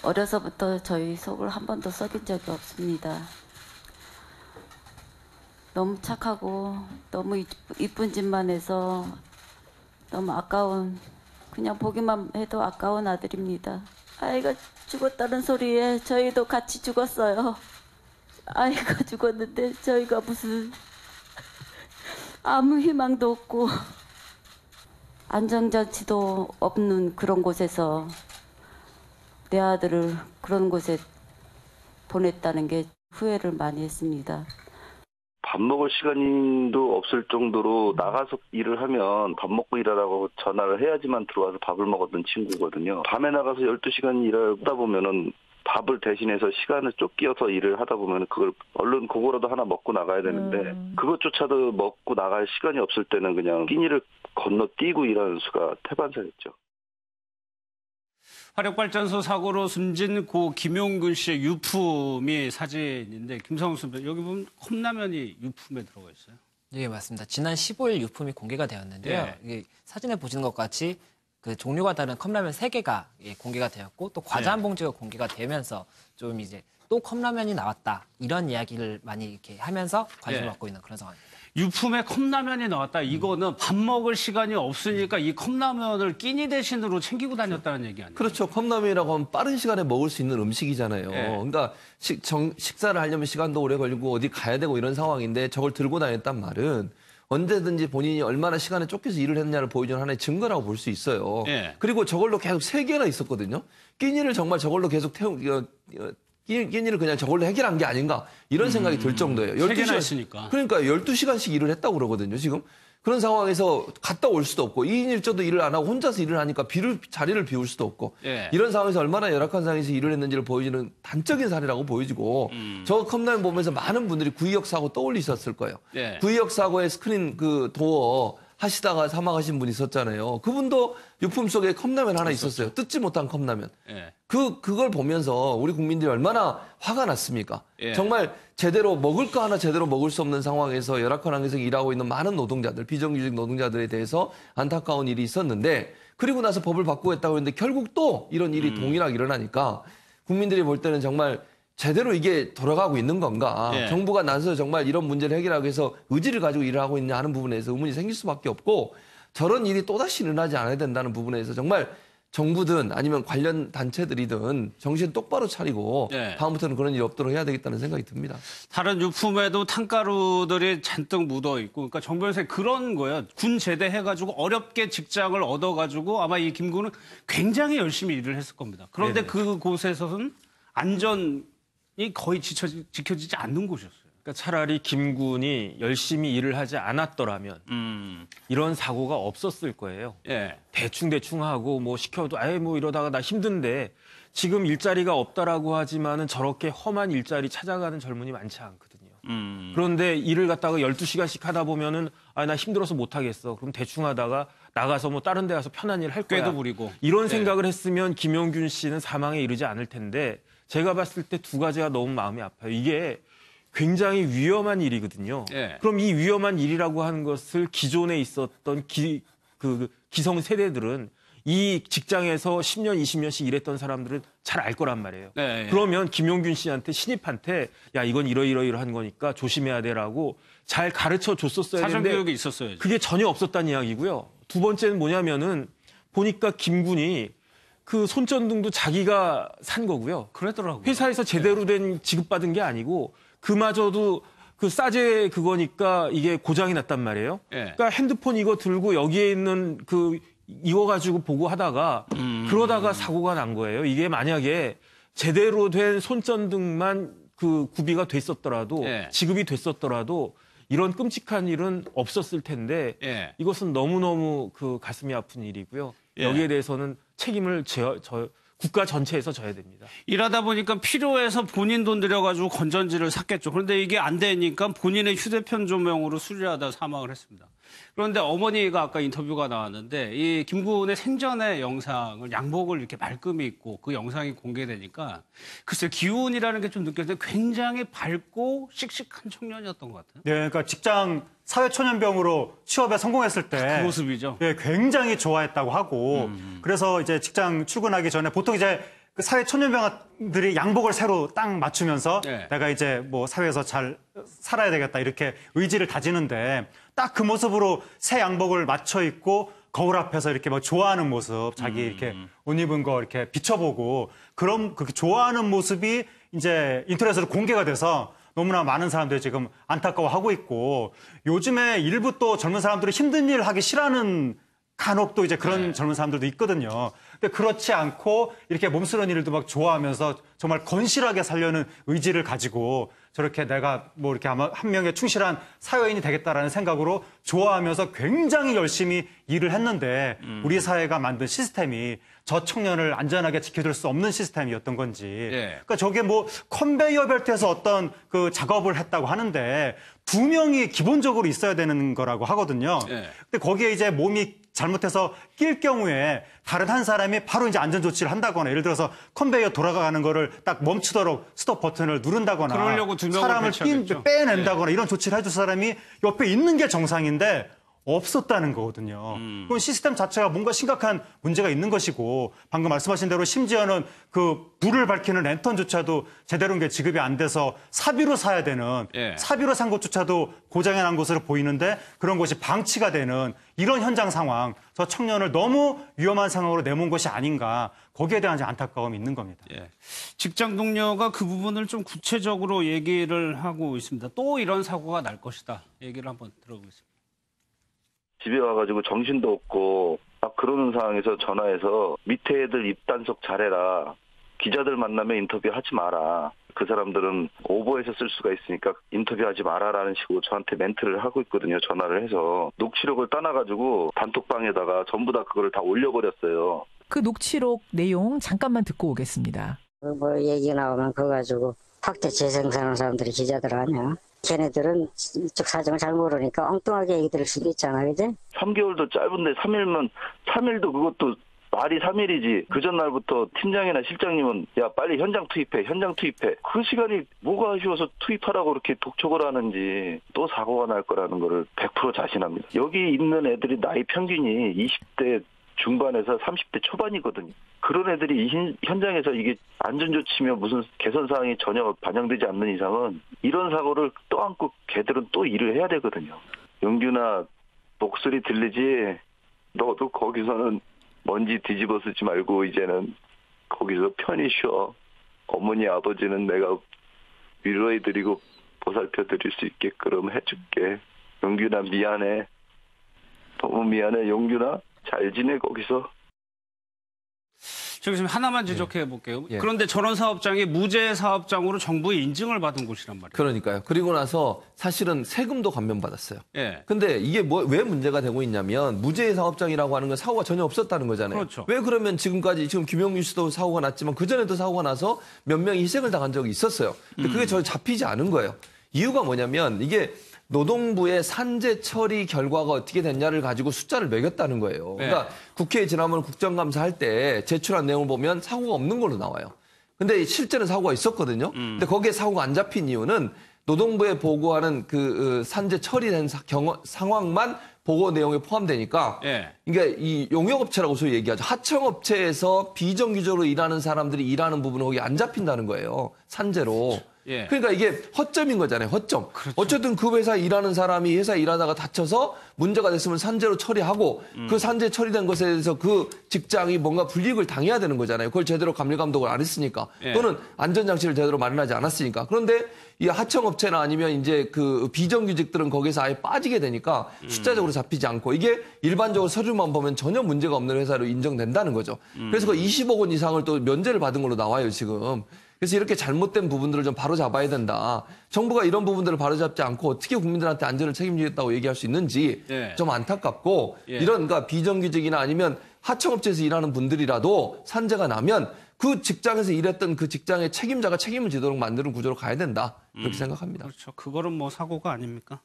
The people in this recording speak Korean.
어려서부터 저희 속을 한 번도 썩인 적이 없습니다. 너무 착하고 너무 이쁜 짓만 해서 너무 아까운, 그냥 보기만 해도 아까운 아들입니다. 아이가 죽었다는 소리에 저희도 같이 죽었어요. 아이가 죽었는데 저희가 무슨 아무 희망도 없고 안전장치도 없는 그런 곳에서 내 아들을 그런 곳에 보냈다는 게 후회를 많이 했습니다. 밥 먹을 시간도 없을 정도로 나가서 일을 하면 밥 먹고 일하라고 전화를 해야지만 들어와서 밥을 먹었던 친구거든요. 밤에 나가서 12시간 일하다 보면은 밥을 대신해서 시간을 쫓겨서 일을 하다 보면 그걸 얼른 그거라도 하나 먹고 나가야 되는데 그것조차도 먹고 나갈 시간이 없을 때는 그냥 끼니를 건너뛰고 일하는 수가 태반사였죠. 화력발전소 사고로 숨진 고 김용균 씨의 유품이 사진인데 김성훈 선배, 여기 보면 컵라면이 유품에 들어가 있어요. 예, 맞습니다. 지난 15일 유품이 공개가 되었는데요. 예. 이게 사진에 보시는 것 같이 그 종류가 다른 컵라면 3개가 공개가 되었고 또 과자 한 봉지가 공개가 되면서 좀 이제 또 컵라면이 나왔다 이런 이야기를 많이 이렇게 하면서 관심을 받고 있는 그런 상황입니다. 유품에 컵라면이 나왔다. 이거는 밥 먹을 시간이 없으니까 이 컵라면을 끼니 대신으로 챙기고 다녔다는 얘기 아니에요? 그렇죠. 컵라면이라고 하면 빠른 시간에 먹을 수 있는 음식이잖아요. 네. 그러니까 식사를 하려면 시간도 오래 걸리고 어디 가야 되고 이런 상황인데 저걸 들고 다녔단 말은 언제든지 본인이 얼마나 시간에 쫓겨서 일을 했냐를 보여주는 하나의 증거라고 볼 수 있어요. 네. 그리고 저걸로 계속 3개나 있었거든요. 끼니를 정말 저걸로 계속 끼니를 그냥 저걸로 해결한 게 아닌가 이런 생각이 들 정도예요. 3개나 있으니까. 그러니까 12시간씩 일을 했다고 그러거든요, 지금. 그런 상황에서 갔다 올 수도 없고 2인 1조도 일을 안 하고 혼자서 일을 하니까 자리를 비울 수도 없고 예. 이런 상황에서 얼마나 열악한 상황에서 일을 했는지를 보여주는 단적인 사례라고 보여지고 저 컵라면 보면서 많은 분들이 구의역 사고 떠올리셨을 거예요. 예. 구의역 사고의 스크린 그 도어 하시다가 사망하신 분이 있었잖아요. 그분도 유품 속에 컵라면 하나 있었어요. 뜯지 못한 컵라면. 예. 그걸 보면서 우리 국민들이 얼마나 화가 났습니까? 예. 정말 제대로 먹을 거 하나 제대로 먹을 수 없는 상황에서 열악한 환경에서 일하고 있는 많은 노동자들, 비정규직 노동자들에 대해서 안타까운 일이 있었는데 그리고 나서 법을 바꾸겠다고 했는데 결국 또 이런 일이 동일하게 일어나니까 국민들이 볼 때는 정말 제대로 이게 돌아가고 있는 건가? 예. 정부가 나서서 정말 이런 문제를 해결하기 위해서 의지를 가지고 일을 하고 있냐 하는 부분에서 의문이 생길 수밖에 없고 저런 일이 또다시 일어나지 않아야 된다는 부분에서 정말 정부든 아니면 관련 단체들이든 정신 똑바로 차리고 예. 다음부터는 그런 일이 없도록 해야 되겠다는 생각이 듭니다. 다른 유품에도 탄가루들이 잔뜩 묻어 있고, 그러니까 정 변호사님 그런 거예요. 군 제대해가지고 어렵게 직장을 얻어가지고 아마 이 김군은 굉장히 열심히 일을 했을 겁니다. 그런데 네네. 그곳에서는 안전이 거의 지켜지지 않는 곳이었어요. 그러니까 차라리 김군이 열심히 일을 하지 않았더라면 이런 사고가 없었을 거예요. 예. 대충 하고 뭐 시켜도 아예 뭐 이러다가 나 힘든데 지금 일자리가 없다라고 하지만은 저렇게 험한 일자리 찾아가는 젊은이 많지 않거든요. 그런데 일을 갖다가 12시간씩 하다 보면은 아, 나 힘들어서 못 하겠어. 그럼 대충 하다가 나가서 뭐 다른 데 가서 편한 일 할 거야. 꾀도 부리고. 이런 생각을 했으면 김용균 씨는 사망에 이르지 않을 텐데 제가 봤을 때 두 가지가 너무 마음이 아파요. 이게 굉장히 위험한 일이거든요. 예. 그럼 이 위험한 일이라고 하는 것을 기존에 있었던 기성 세대들은 이 직장에서 10년, 20년씩 일했던 사람들은 잘 알 거란 말이에요. 예. 그러면 김용균 씨한테 신입한테 야 이건 이러이러한 거니까 조심해야 되라고 잘 가르쳐 줬었어야 사전 되는데 교육이 있었어야죠. 그게 전혀 없었다는 이야기고요. 두 번째는 뭐냐면은 보니까 김군이 그 손전등도 자기가 산 거고요. 그랬더라고요. 회사에서 제대로 된 지급받은 게 아니고 그마저도 그 싸제 그거니까 이게 고장이 났단 말이에요. 예. 그러니까 핸드폰 이거 들고 여기에 있는 이거 가지고 보고 하다가 그러다가 사고가 난 거예요. 이게 만약에 제대로 된 손전등만 그 구비가 됐었더라도 예. 지급이 지급이 됐었더라도 이런 끔찍한 일은 없었을 텐데 예. 이것은 너무너무 그 가슴이 아픈 일이고요. 예. 여기에 대해서는 책임을 국가 전체에서 져야 됩니다. 일하다 보니까 필요해서 본인 돈 들여가지고 건전지를 샀겠죠. 그런데 이게 안 되니까 본인의 휴대폰 조명으로 수리하다 사망을 했습니다. 그런데 어머니가 아까 인터뷰가 나왔는데 이 김군의 생전의 영상을 양복을 이렇게 말끔히 입고 그 영상이 공개되니까 글쎄 기운이라는 게 좀 느껴지는데 굉장히 밝고 씩씩한 청년이었던 것 같아요. 네, 그러니까 직장 사회초년병으로 취업에 성공했을 때 그 모습이죠. 예, 굉장히 좋아했다고 하고 그래서 이제 직장 출근하기 전에 보통 이제 그 사회 초년병들이 양복을 새로 딱 맞추면서 네. 내가 이제 뭐 사회에서 잘 살아야 되겠다 이렇게 의지를 다지는데 딱 그 모습으로 새 양복을 맞춰 입고 거울 앞에서 이렇게 막 좋아하는 모습, 자기 이렇게 옷 입은 거 이렇게 비춰보고 그런 그렇게 좋아하는 모습이 이제 인터넷으로 공개가 돼서 너무나 많은 사람들이 지금 안타까워하고 있고 요즘에 일부 또 젊은 사람들이 힘든 일 하기 싫어하는 간혹 또 이제 그런 젊은 사람들도 있거든요. 근데 그렇지 않고 이렇게 몸쓰는 일도 막 좋아하면서 정말 건실하게 살려는 의지를 가지고 저렇게 내가 뭐 이렇게 아마 한 명의 충실한 사회인이 되겠다라는 생각으로 좋아하면서 굉장히 열심히 일을 했는데 우리 사회가 만든 시스템이 저 청년을 안전하게 지켜줄 수 없는 시스템이었던 건지. 그러니까 저게 뭐 컨베이어 벨트에서 어떤 그 작업을 했다고 하는데 2명이 기본적으로 있어야 되는 거라고 하거든요. 근데 거기에 이제 몸이 잘못해서 낄 경우에 다른 한 사람이 바로 이제 안전 조치를 한다거나 예를 들어서 컨베이어 돌아가는 거를 딱 멈추도록 스톱 버튼을 누른다거나 그러려고 2명을 사람을 배치하겠죠. 빼낸다거나 이런 조치를 해줄 사람이 옆에 있는 게 정상인데 없었다는 거거든요. 그건 시스템 자체가 뭔가 심각한 문제가 있는 것이고 방금 말씀하신 대로 심지어는 그 불을 밝히는 랜턴조차도 제대로 게 지급이 안 돼서 사비로 사야 되는 사비로 산 것조차도 고장이 난 것으로 보이는데 그런 것이 방치가 되는 이런 현장 상황, 저 청년을 너무 위험한 상황으로 내몬 것이 아닌가 거기에 대한 이제 안타까움이 있는 겁니다. 직장 동료가 그 부분을 좀 구체적으로 얘기를 하고 있습니다. 또 이런 사고가 날 것이다. 얘기를 한번 들어보겠습니다. 집에 와가지고 정신도 없고 막 그러는 상황에서 전화해서 밑에 애들 입단속 잘해라. 기자들 만나면 인터뷰하지 마라. 그 사람들은 오버해서 쓸 수가 있으니까 인터뷰하지 마라라는 식으로 저한테 멘트를 하고 있거든요. 전화를 해서. 녹취록을 따놔가지고 단톡방에다가 전부 다 그걸 다 올려버렸어요. 그 녹취록 내용 잠깐만 듣고 오겠습니다. 뭐 얘기 나오면 그거 가지고 학대 재생산하는 사람들이 기자들 아니야. 걔네들은 이쪽 사정을 잘 모르니까 엉뚱하게 얘기 들을 수도 있잖아, 그지? 3개월도 짧은데 3일면 3일도 그것도 말이 3일이지. 그 전날부터 팀장이나 실장님은 야 빨리 현장 투입해. 그 시간이 뭐가 아쉬워서 투입하라고 그렇게 독촉을 하는지 또 사고가 날 거라는 거를 100% 자신합니다. 여기 있는 애들이 나이 평균이 20대 중반에서 30대 초반이거든요. 그런 애들이 이 현장에서 이게 안전조치며 무슨 개선사항이 전혀 반영되지 않는 이상은 이런 사고를 또 안고 걔들은 또 일을 해야 되거든요. 영규나 목소리 들리지? 너도 거기서는 먼지 뒤집어 쓰지 말고 이제는 거기서 편히 쉬어. 어머니 아버지는 내가 위로해드리고 보살펴드릴 수 있게끔 해줄게. 영규나 미안해. 너무 미안해 영규나. 잘 지내 거기서. 저기 좀 하나만 지적해 볼게요. 그런데 저런 사업장이 무죄 사업장으로 정부의 인증을 받은 곳이란 말이에요. 그러니까요. 그리고 나서 사실은 세금도 감면받았어요. 예. 근데 이게 왜 문제가 되고 있냐면 무죄 사업장이라고 하는 건 사고가 전혀 없었다는 거잖아요. 그렇죠. 왜 그러면 지금까지 지금 김용규 씨도 사고가 났지만 그전에도 사고가 나서 몇 명이 희생을 당한 적이 있었어요. 근데 그게 전혀 잡히지 않은 거예요. 이유가 뭐냐면 이게 노동부의 산재 처리 결과가 어떻게 됐냐를 가지고 숫자를 매겼다는 거예요. 그러니까 국회에 지난번 국정감사할 때 제출한 내용을 보면 사고가 없는 걸로 나와요. 근데 실제는 사고가 있었거든요. 근데 거기에 사고가 안 잡힌 이유는 노동부에 보고하는 그 산재 처리된 상황만 보고 내용에 포함되니까 그러니까 이 용역업체라고 소위 얘기하죠. 하청업체에서 비정규적으로 일하는 사람들이 일하는 부분은 거기 안 잡힌다는 거예요. 산재로. 그러니까 이게 허점인 거잖아요. 허점. 그렇죠. 어쨌든 그 회사에 일하는 사람이 회사에 일하다가 다쳐서 문제가 됐으면 산재로 처리하고 그 산재 처리된 것에 대해서 그 직장이 뭔가 불이익을 당해야 되는 거잖아요. 그걸 제대로 감리감독을 안 했으니까 또는 안전장치를 제대로 마련하지 않았으니까. 그런데 이 하청업체나 아니면 이제 그 비정규직들은 거기서 아예 빠지게 되니까 숫자적으로 잡히지 않고 이게 일반적으로 서류만 보면 전혀 문제가 없는 회사로 인정된다는 거죠. 그래서 그 20억 원 이상을 또 면제를 받은 걸로 나와요, 지금. 그래서 이렇게 잘못된 부분들을 좀 바로잡아야 된다. 정부가 이런 부분들을 바로잡지 않고 어떻게 국민들한테 안전을 책임지겠다고 얘기할 수 있는지 좀 안타깝고 이런 그러니까 비정규직이나 아니면 하청업체에서 일하는 분들이라도 산재가 나면 그 직장에서 일했던 그 직장의 책임자가 책임을 지도록 만드는 구조로 가야 된다. 그렇게 생각합니다. 그렇죠. 그거는 뭐 사고가 아닙니까?